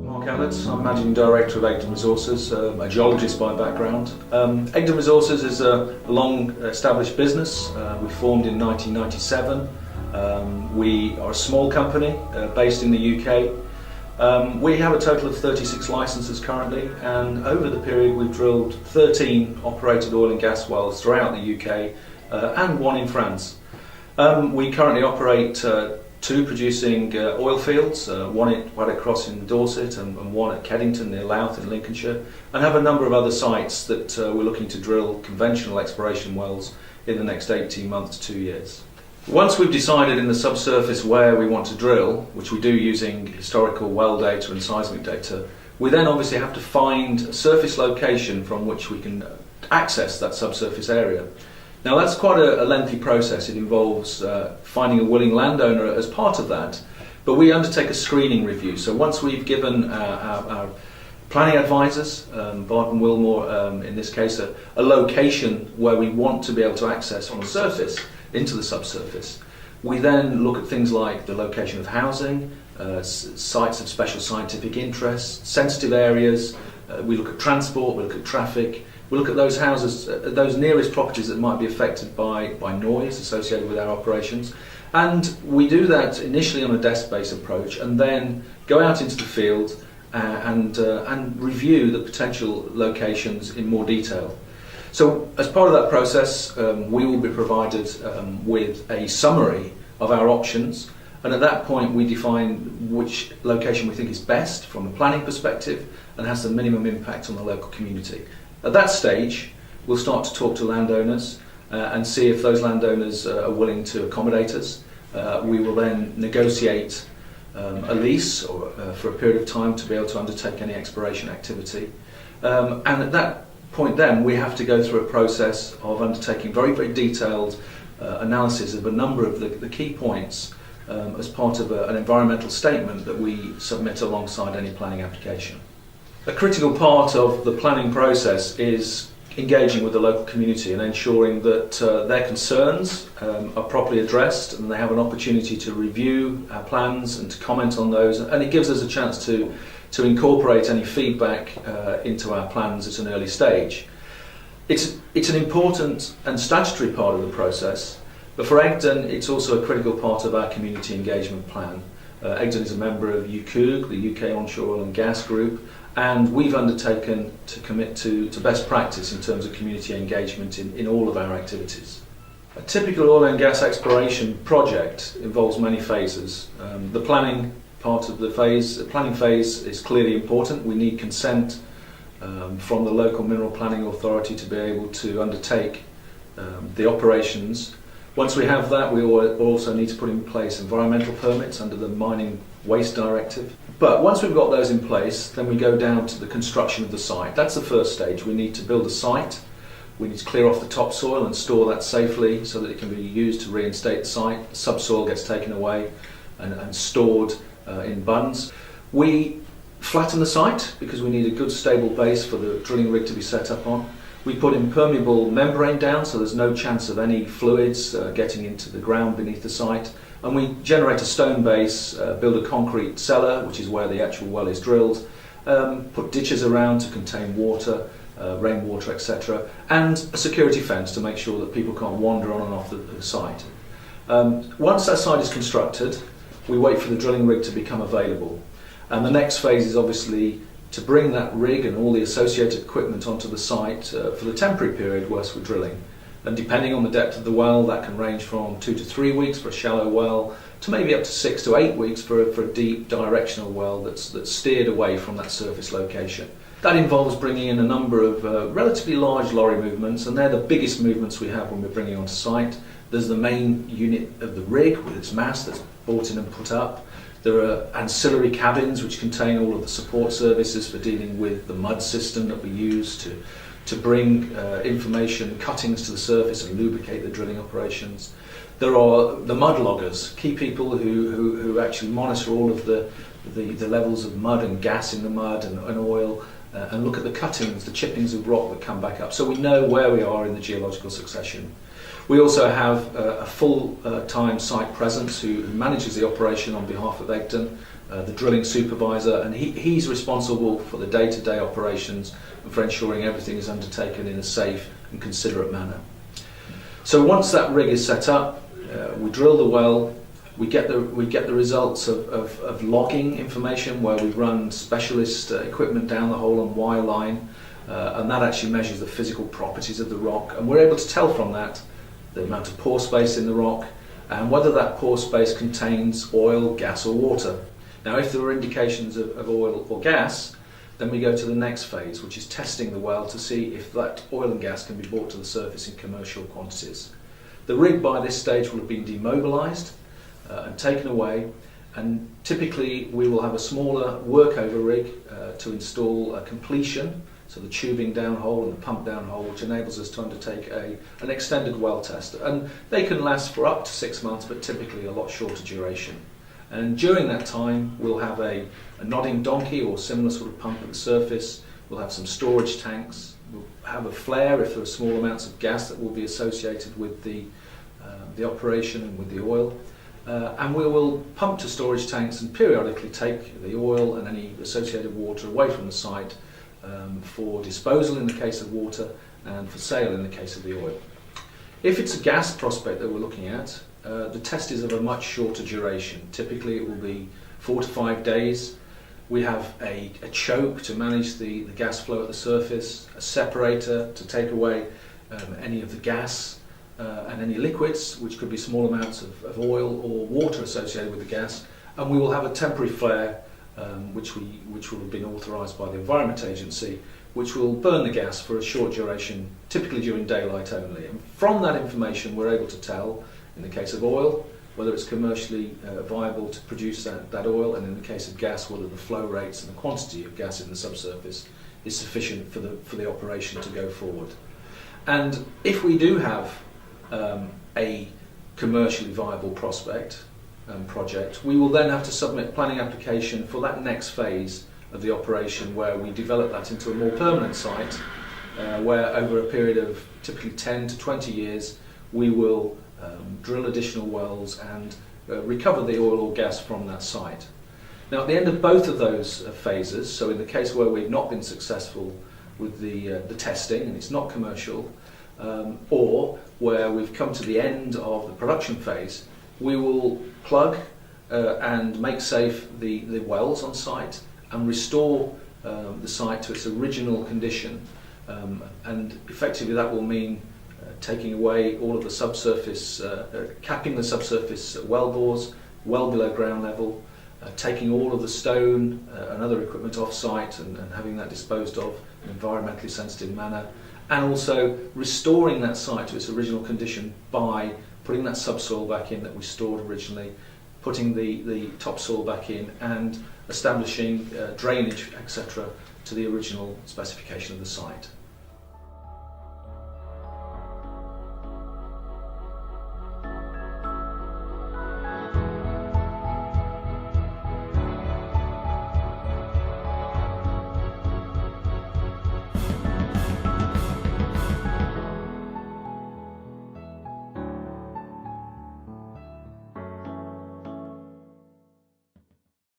Mark Allett, I'm Managing Director of Egdon Resources, a geologist by background. Egdon Resources is a long-established business. We formed in 1997. We are a small company based in the UK. We have a total of 36 licenses currently, and over the period we've drilled 13 operated oil and gas wells throughout the UK and one in France. We currently operate two producing oil fields, one at Waddock Cross in Dorset and one at Keddington near Louth in Lincolnshire, and have a number of other sites that we're looking to drill conventional exploration wells in the next 18 months to 2 years. Once we've decided in the subsurface where we want to drill, which we do using historical well data and seismic data, we then obviously have to find a surface location from which we can access that subsurface area. Now that's quite a lengthy process. It involves finding a willing landowner as part of that, but we undertake a screening review. So once we've given our planning advisors, Barton, Willmore in this case, a location where we want to be able to access from the surface into the subsurface, we then look at things like the location of housing, sites of special scientific interest, sensitive areas, we look at transport, we look at traffic. We look at those houses, those nearest properties that might be affected by noise associated with our operations, and we do that initially on a desk-based approach, and then go out into the field and review the potential locations in more detail. So, as part of that process, we will be provided with a summary of our options, and at that point we define which location we think is best from a planning perspective and has the minimum impact on the local community. At that stage, we'll start to talk to landowners and see if those landowners are willing to accommodate us. We will then negotiate a lease for a period of time to be able to undertake any exploration activity. And at that point then, we have to go through a process of undertaking very, very detailed analysis of a number of the key points as part of an environmental statement that we submit alongside any planning application. A critical part of the planning process is engaging with the local community and ensuring that their concerns are properly addressed and they have an opportunity to review our plans and to comment on those, and it gives us a chance to incorporate any feedback into our plans at an early stage. It's an important and statutory part of the process, but for Egdon it's also a critical part of our community engagement plan. Egdon is a member of UCOOG, the UK Onshore Oil and Gas Group, and we've undertaken to commit to best practice in terms of community engagement in all of our activities. A typical oil and gas exploration project involves many phases. The planning part of the planning phase is clearly important. We need consent from the local mineral planning authority to be able to undertake the operations. Once we have that, we also need to put in place environmental permits under the Mining Waste Directive. But once we've got those in place, then we go down to the construction of the site. That's the first stage. We need to build a site. We need to clear off the topsoil and store that safely so that it can be used to reinstate the site. The subsoil gets taken away and stored in bunds. We flatten the site because we need a good stable base for the drilling rig to be set up on. We put impermeable membrane down so there's no chance of any fluids getting into the ground beneath the site. And we generate a stone base, build a concrete cellar, which is where the actual well is drilled, put ditches around to contain water, rainwater, etc., and a security fence to make sure that people can't wander on and off the site. Once that site is constructed, we wait for the drilling rig to become available. And the next phase is obviously to bring that rig and all the associated equipment onto the site for the temporary period whilst we're drilling. And depending on the depth of the well, that can range from 2 to 3 weeks for a shallow well to maybe up to 6 to 8 weeks for a deep directional well that's steered away from that surface location. That involves bringing in a number of relatively large lorry movements, and they're the biggest movements we have when we're bringing onto site. There's the main unit of the rig with its mast that's brought in and put up. There are ancillary cabins which contain all of the support services for dealing with the mud system that we use to bring information, cuttings to the surface and lubricate the drilling operations. There are the mud loggers, key people who actually monitor all of the levels of mud and gas in the mud and oil and look at the cuttings, the chippings of rock that come back up, so we know where we are in the geological succession. We also have a full-time site presence who manages the operation on behalf of Egdon, the drilling supervisor, and he's responsible for the day-to-day operations and for ensuring everything is undertaken in a safe and considerate manner. So once that rig is set up, we drill the well. We get the results of logging information, where we run specialist equipment down the hole and wire line, and that actually measures the physical properties of the rock, and we're able to tell from that the amount of pore space in the rock and whether that pore space contains oil, gas or water. Now if there are indications of oil or gas, then we go to the next phase, which is testing the well to see if that oil and gas can be brought to the surface in commercial quantities. The rig by this stage will have been demobilised and taken away, and typically we will have a smaller workover rig to install a completion, so the tubing downhole and the pump downhole, which enables us to undertake an extended well test, and they can last for up to 6 months, but typically a lot shorter duration. And during that time we'll have a nodding donkey or similar sort of pump at the surface. We'll have some storage tanks. We'll have a flare if there are small amounts of gas that will be associated with the operation and with the oil. And we will pump to storage tanks and periodically take the oil and any associated water away from the site for disposal in the case of water and for sale in the case of the oil. If it's a gas prospect that we're looking at, the test is of a much shorter duration. Typically it will be 4 to 5 days. We have a choke to manage the gas flow at the surface, a separator to take away any of the gas and any liquids, which could be small amounts of oil or water associated with the gas, and we will have a temporary flare which will have been authorised by the Environment Agency, which will burn the gas for a short duration, typically during daylight only. And from that information we're able to tell, in the case of oil, whether it's commercially viable to produce that oil, and in the case of gas, whether the flow rates and the quantity of gas in the subsurface is sufficient for the operation to go forward. And if we do have a commercially viable prospect project, we will then have to submit planning application for that next phase of the operation, where we develop that into a more permanent site, where over a period of typically 10 to 20 years we will drill additional wells and recover the oil or gas from that site. Now at the end of both of those phases, so in the case where we've not been successful with the testing and it's not commercial, or where we've come to the end of the production phase, we will plug and make safe the wells on site and restore the site to its original condition, and effectively that will mean taking away all of the subsurface, capping the subsurface well bores well below ground level, taking all of the stone and other equipment off site and having that disposed of in an environmentally sensitive manner, and also restoring that site to its original condition by putting that subsoil back in that we stored originally, putting the topsoil back in, and establishing drainage, etc., to the original specification of the site.